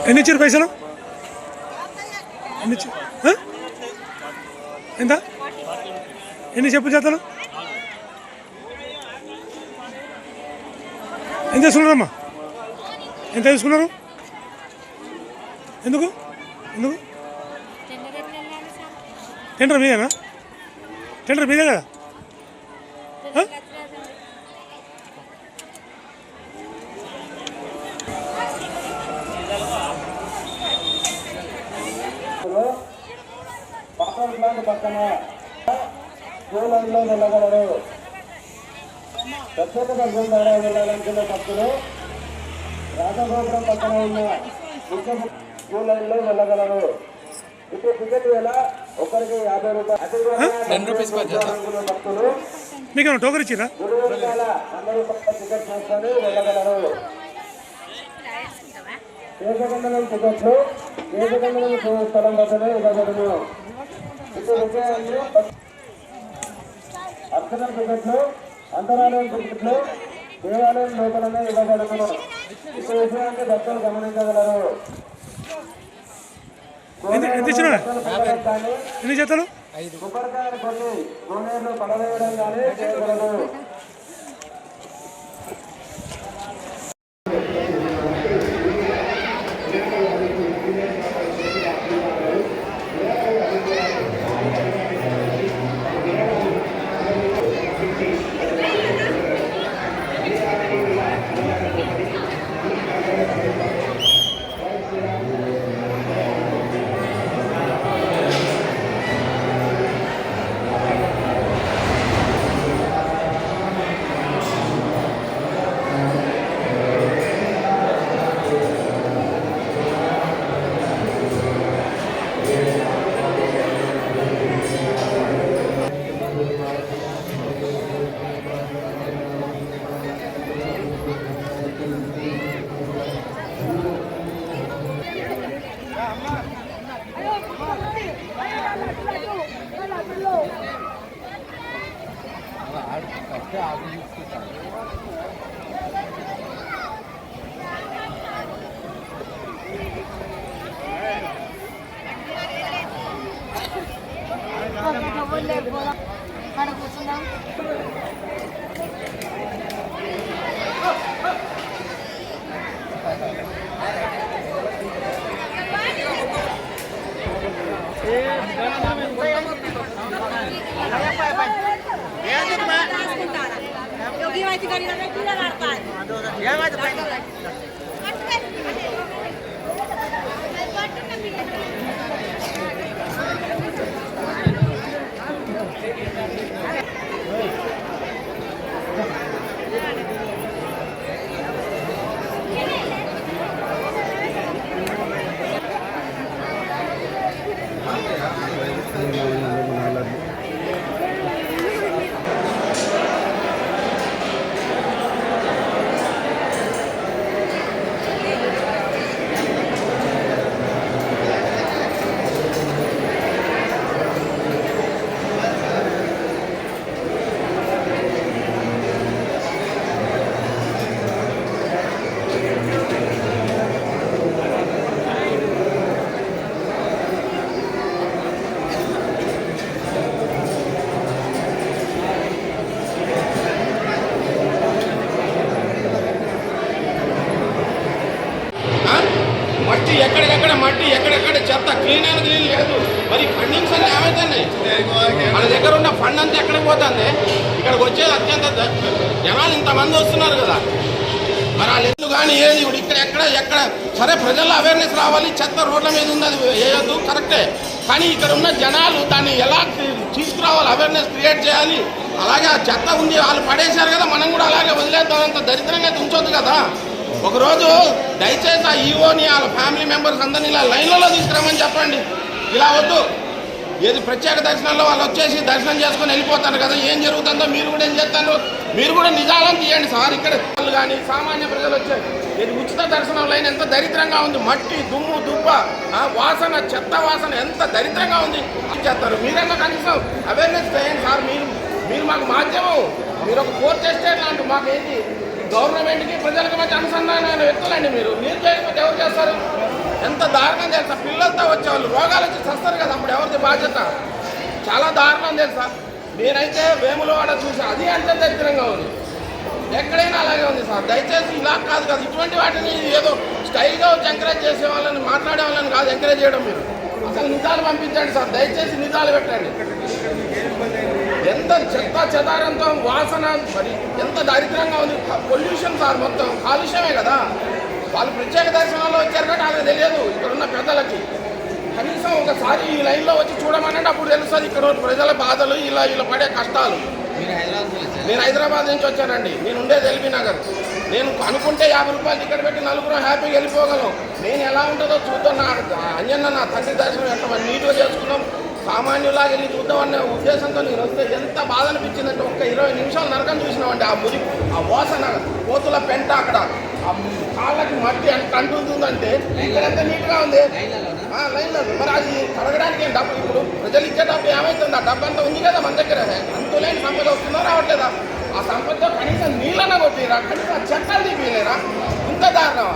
ఎన్ని ఇచ్చారు పైసలు? ఎంత? ఎన్ని చెప్పు చేతలు? ఎంత తీసుకున్నారమ్మా? ఎంత తీసుకున్నారు? ఎందుకు ఎందుకు టెండర్ మీదేనా? టెండర్ మీదే కదా? పక్కన జూలైలో వెళ్ళగలరు. ప్రత్యేక దర్శనం ద్వారా వెళ్ళాలనుకున్న భక్తులు రాజగోపురం పక్కన ఉన్న జూలైలో వెళ్ళగలరు. ఇప్పుడు టికెట్ వేళ ఒకరికి 50 రూపాయలు. భక్తులు మీకు టోకన్ ఇచ్చిరా? 100 రూపాయల టికెట్ చేసుకొని వెళ్ళగలరు. కేశగంధనం టికెట్లు కేశగంధనం స్థలం వద్దనే ఇవ్వబడును. ఇప్పుడు విజయాన్ని అర్చన టికెట్లు అంతరాలయం టికెట్లు దేవాలయం లోపలనే ఇవ్వబడును. ఇప్పుడు విషయాన్ని భక్తులు గమనించగలరు. కొబ్బరికాయలు కొన్ని నూనెలో పడవేయడం కానీ చేయగలరు. మట్టి ఎక్కడికక్కడ మట్టి ఎక్కడెక్కడ చెత్త క్లీన్ లేదు. మరి ఫండింగ్స్ అంటే ఏమైతున్నాయి? మన దగ్గర ఉన్న ఫండ్ అంతా ఎక్కడికి పోతుంది? ఇక్కడికి వచ్చేది అత్యంత జనాలు ఇంతమంది వస్తున్నారు కదా. మరి ఆ లెట్లు కానీ ఏది ఇప్పుడు ఇక్కడ ఎక్కడ సరే ప్రజల్లో అవేర్నెస్ రావాలి, చెత్త రోడ్ల మీద ఉంది అది వేయొద్దు కరెక్టే, కానీ ఇక్కడ ఉన్న జనాలు దాన్ని ఎలా తీసుకురావాలి, అవేర్నెస్ క్రియేట్ చేయాలి. అలాగే ఆ చెత్త ఉంది వాళ్ళు పడేశారు కదా, మనం కూడా అలాగే వదిలేద్దాం, అంత దరిద్రంగా ఉంచొద్దు కదా. ఒకరోజు దయచేసి ఆ ఈఓని వాళ్ళ ఫ్యామిలీ మెంబర్స్ అందరినీ ఇలా లైన్లలో తీసుకురామని చెప్పండి. ఇలా వద్దు, ఏది ప్రత్యేక దర్శనాల్లో వాళ్ళు వచ్చేసి దర్శనం చేసుకొని వెళ్ళిపోతారు కదా, ఏం జరుగుతుందో మీరు కూడా ఏం చేస్తారు, మీరు కూడా నిజాలను తీయండి సార్. ఇక్కడ వాళ్ళు కానీ సామాన్య ప్రజలు వచ్చారు, ఇది ఉచిత దర్శనం లైన్ ఎంత దరిద్రంగా ఉంది, మట్టి దుమ్ము దుబ్బ వాసన, చెత్త వాసన ఎంత దరిద్రంగా ఉంది చేస్తారు. మీరన్నా కనీసం అవేర్నెస్ చేయండి సార్. మీరు మాకు మాధ్యమం, మీరు ఒక ఫోర్త్ ఎస్టేట్ లాంటి మాకు ఏంటి గవర్నమెంట్కి ప్రజలకు మధ్య అనుసంధానమైన వ్యక్తులండి. మీరు చేయకపోతే ఎవరు చేస్తారు? ఎంత దారుణం తెలుసా, పిల్లలతో వచ్చేవాళ్ళు రోగాలు వచ్చి చస్తారు కదా, అప్పుడు ఎవరిది బాధ్యత? చాలా దారుణం తెలుసా. నేనైతే వేములవాడ చూసి అది అంత దరిద్రంగా ఉంది, ఎక్కడైనా అలాగే ఉంది సార్. దయచేసి ఇలా కాదు కదా, ఇటువంటి వాటిని ఏదో స్టైల్గా వచ్చి ఎంకరేజ్ చేసే వాళ్ళని, మాట్లాడే వాళ్ళని కాదు ఎంకరేజ్ చేయడం. మీరు అసలు నిజాలు పంపించండి సార్, దయచేసి నిజాలు పెట్టండి. ఎంత చెత్త చెదారంతో వాసన, మరి ఎంత దరిద్రంగా ఉంది, పొల్యూషన్ సార్, మొత్తం కాలుష్యమే కదా. వాళ్ళు ప్రత్యేక దర్శనాల్లో వచ్చారు కాబట్టి వాళ్ళకి తెలియదు, ఇక్కడున్న పెద్దలకి. కనీసం ఒకసారి ఈ లైన్లో వచ్చి చూడమనండి, అప్పుడు తెలుస్తుంది ఇక్కడ ప్రజల బాధలు, ఇలా పడే కష్టాలు. నేను హైదరాబాద్ నుంచి వచ్చానండి, నేను ఉండేది ఎల్బీ నగర్. నేను అనుకుంటే 50 రూపాయలు టికెట్ పెట్టి నలుగురు హ్యాపీగా వెళ్ళిపోగలం. నేను ఎలా ఉంటుందో చూద్దాం, నా అంజన్న నా తండ్రి దర్శనం ఎంత నీట్గా చేసుకున్నాం, సామాన్యులాగా వెళ్ళి చూద్దామనే ఉద్దేశంతో నేను వస్తే ఎంత బాధ అనిపించిందంటే, ఒక్క 20 నిమిషాలు నరకం చూసినామంటే ఆ మురి, ఆ వాసన, కోతుల పెంట, అక్కడ ఆ కాళ్ళకి మట్టి అంటుందంటే ఇక్కడ ఎంత నీట్గా ఉంది లైన్లో. మరి అది కడగడానికి డబ్బు, ఇప్పుడు ప్రజలు ఇచ్చే డబ్బు ఏమవుతుంది? ఆ డబ్బు అంతా ఉంది కదా మన దగ్గర, అంతులేని సంపద వస్తుందో రావట్లేదా? ఆ సంపదతో కనీసం నీళ్ళన్నా కొట్టిరా, కనీసం చట్టాలు తీపిలేరా? ఇంత దారుణమా?